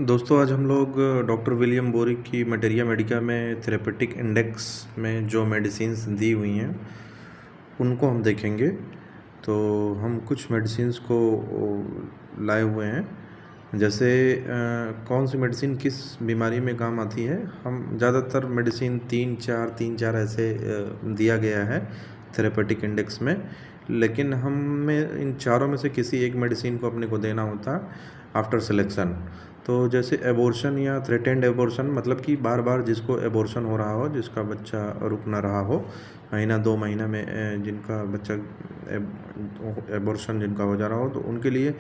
दोस्तों आज हम लोग डॉक्टर विलियम बोरिक की मटेरिया मेडिका में थेरेपेटिक इंडेक्स में जो मेडिसिन्स दी हुई हैं उनको हम देखेंगे। तो हम कुछ मेडिसिन्स को लाए हुए हैं, जैसे कौन सी मेडिसिन किस बीमारी में काम आती है। हम ज़्यादातर मेडिसिन तीन चार ऐसे दिया गया है थेरेपेटिक इंडेक्स में, लेकिन हमें इन चारों में से किसी एक मेडिसिन को अपने को देना होता है आफ्टर सिलेक्शन। तो जैसे एबॉर्शन या थ्रेटेंड एबॉर्शन, मतलब कि बार बार जिसको एबॉर्शन हो रहा हो, जिसका बच्चा रुक ना रहा हो, महीना 2 महीना में जिनका बच्चा एबॉर्शन जिनका हो जा रहा हो, तो उनके लिए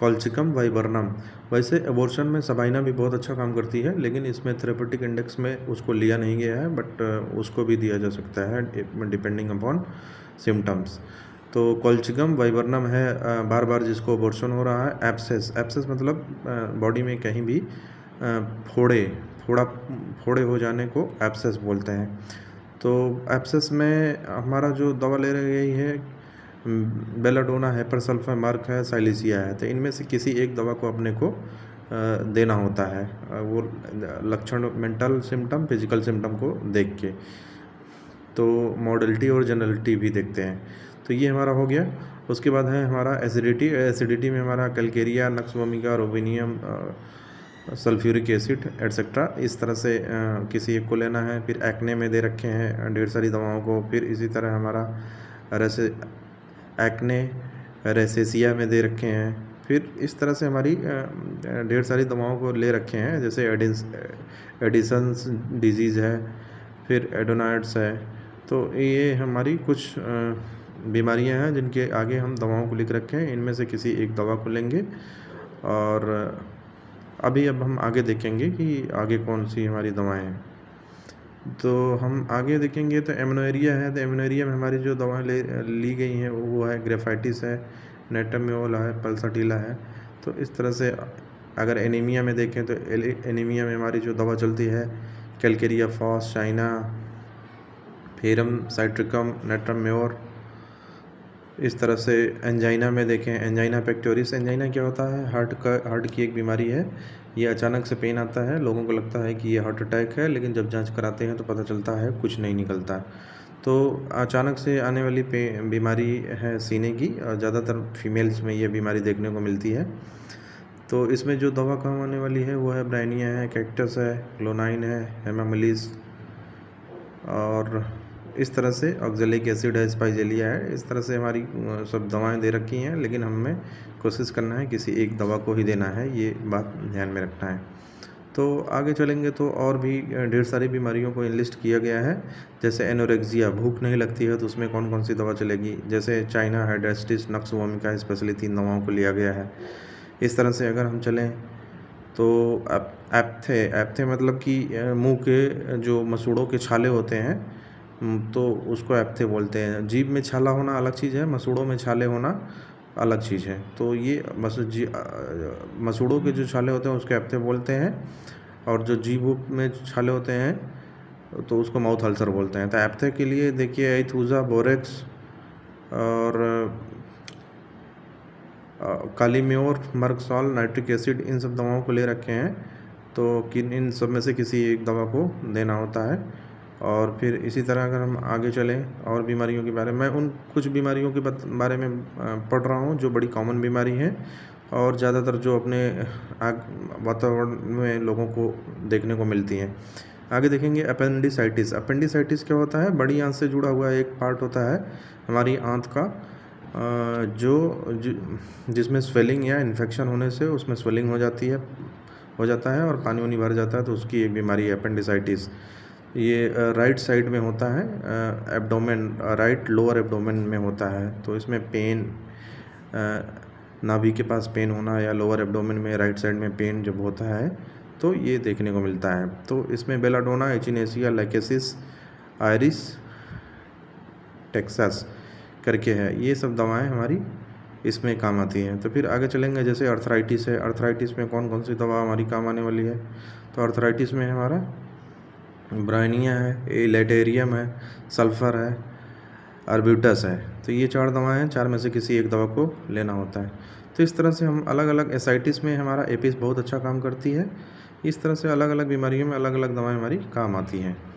कॉल्चिकम वाइबर्नम। वैसे एबॉर्शन में सबाइना भी बहुत अच्छा काम करती है, लेकिन इसमें थेरेपेटिक इंडेक्स में उसको लिया नहीं गया है, बट उसको भी दिया जा सकता है डिपेंडिंग अपॉन सिम्टम्स। तो कॉल्चिकम वाइबर्नम है बार बार जिसको अबॉर्शन हो रहा है। एब्सेस मतलब बॉडी में कहीं भी फोड़े हो जाने को एब्सेस बोलते हैं। तो एब्सेस में हमारा जो दवा ले रही है बेलाडोना है, परसल्फा मार्क है, साइलिसिया है। तो इनमें से किसी एक दवा को अपने को देना होता है, वो लक्षण मेंटल सिम्टम फिजिकल सिम्टम को देख के। तो मॉडलिटी और जनरलिटी भी देखते हैं। तो ये हमारा हो गया। उसके बाद है हमारा एसिडिटी में हमारा कैलकेरिया, नक्स वोमिका, रोविनियम, सल्फ्यूरिक एसिड एट्सेट्रा। इस तरह से किसी एक को लेना है। फिर एक्ने में दे रखे हैं ढेर सारी दवाओं को। फिर इसी तरह हमारा रेसे एक्ने रेसेसिया में दे रखे हैं। फिर इस तरह से हमारी ढेर सारी दवाओं को ले रखे हैं, जैसे एडिसन्स डिजीज़ है, फिर एडोनाइड्स है। तो ये हमारी कुछ बीमारियां हैं जिनके आगे हम दवाओं को लिख रखे हैं। इनमें से किसी एक दवा को लेंगे और अब हम आगे देखेंगे कि आगे कौन सी हमारी दवाएं हैं। तो हम आगे देखेंगे तो एमनोएरिया है। तो एमनोएरिया में हमारी जो दवाएं ली गई हैं वो है ग्रेफाइटिस है, नेटमेओल है, पल्साटिला है। तो इस तरह से अगर एनीमिया में देखें तो एनीमिया में हमारी जो दवा चलती है कैलकेरिया फॉस, चाइना, फेरम साइट्रिकम, नेट्रमेओर। इस तरह से एंजाइना में देखें एंजाइना पेक्टोरिस। एंजाइना क्या होता है? हार्ट की एक बीमारी है। ये अचानक से पेन आता है, लोगों को लगता है कि ये हार्ट अटैक है, लेकिन जब जांच कराते हैं तो पता चलता है कुछ नहीं निकलता। तो अचानक से आने वाली बीमारी है सीने की, और ज़्यादातर फीमेल्स में ये बीमारी देखने को मिलती है। तो इसमें जो दवा काम आने वाली है वो है ब्राइनिया है, कैक्टस है, क्लोनाइन है, हेमामिलिस, और इस तरह से ऑक्जेलिक एसिड है, स्पाइजेलिया है। इस तरह से हमारी सब दवाएं दे रखी हैं, लेकिन हमें कोशिश करना है किसी एक दवा को ही देना है, ये बात ध्यान में रखना है। तो आगे चलेंगे तो और भी ढेर सारी बीमारियों को इनलिस्ट किया गया है। जैसे एनोरेक्सिया, भूख नहीं लगती है तो उसमें कौन कौन सी दवा चलेगी। जैसे China, Hydrastis, nux vomica, specially 3 दवाओं को लिया गया है। इस तरह से अगर हम चलें तो एप्थे मतलब कि मुंह के जो मसूड़ों के छाले होते हैं, तो उसको एप्थे बोलते हैं। जीभ में छाला होना अलग चीज़ है, मसूड़ों में छाले होना अलग चीज़ है। तो ये मसूड़ों के जो छाले होते हैं उसको एप्थे बोलते हैं, और जो जीभ में छाले होते हैं तो उसको माउथ अल्सर बोलते हैं। तो एप्थे के लिए देखिए एथूजा, बोरेक्स और कालीम्योर, मर्कसॉल, नाइट्रिक एसिड, इन सब दवाओं को ले रखे हैं। तो इन सब में से किसी एक दवा को देना होता है। और फिर इसी तरह अगर हम आगे चलें और बीमारियों के बारे में, मैं उन कुछ बीमारियों के बारे में पढ़ रहा हूँ जो बड़ी कॉमन बीमारी हैं और ज़्यादातर जो अपने वातावरण में लोगों को देखने को मिलती हैं। आगे देखेंगे अपेंडिसाइटिस। अपेंडिसाइटिस क्या होता है? बड़ी आंत से जुड़ा हुआ एक पार्ट होता है हमारी आंत का, जिसमें स्वेलिंग या इन्फेक्शन होने से उसमें स्वेलिंग हो जाता है और पानी वानी भर जाता है, तो उसकी एक बीमारी है अपेंडिसाइटिस। ये राइट साइड में होता है, एब्डोमेन, राइट लोअर एब्डोमेन में होता है। तो इसमें पेन, नाभि के पास पेन होना या लोअर एब्डोमेन में राइट साइड में पेन जब होता है तो ये देखने को मिलता है। तो इसमें बेलाडोना, एचिनेसिया, लैकेसिस, आयरिस, टेक्सास करके है। ये सब दवाएं हमारी इसमें काम आती हैं। तो फिर आगे चलेंगे, जैसे अर्थराइटिस है। अर्थराइटिस में कौन कौन सी दवा हमारी काम आने वाली है? तो अर्थराइटिस में हमारा ब्राइनिया है, लेटेरियम है, सल्फ़र है, आर्ब्यूटस है। तो ये 4 दवाएं हैं, 4 में से किसी एक दवा को लेना होता है। तो इस तरह से हम अलग-अलग एसाइटिस में हमारा एपिस बहुत अच्छा काम करती है। इस तरह से अलग-अलग बीमारियों में अलग-अलग दवाएँ हमारी काम आती हैं।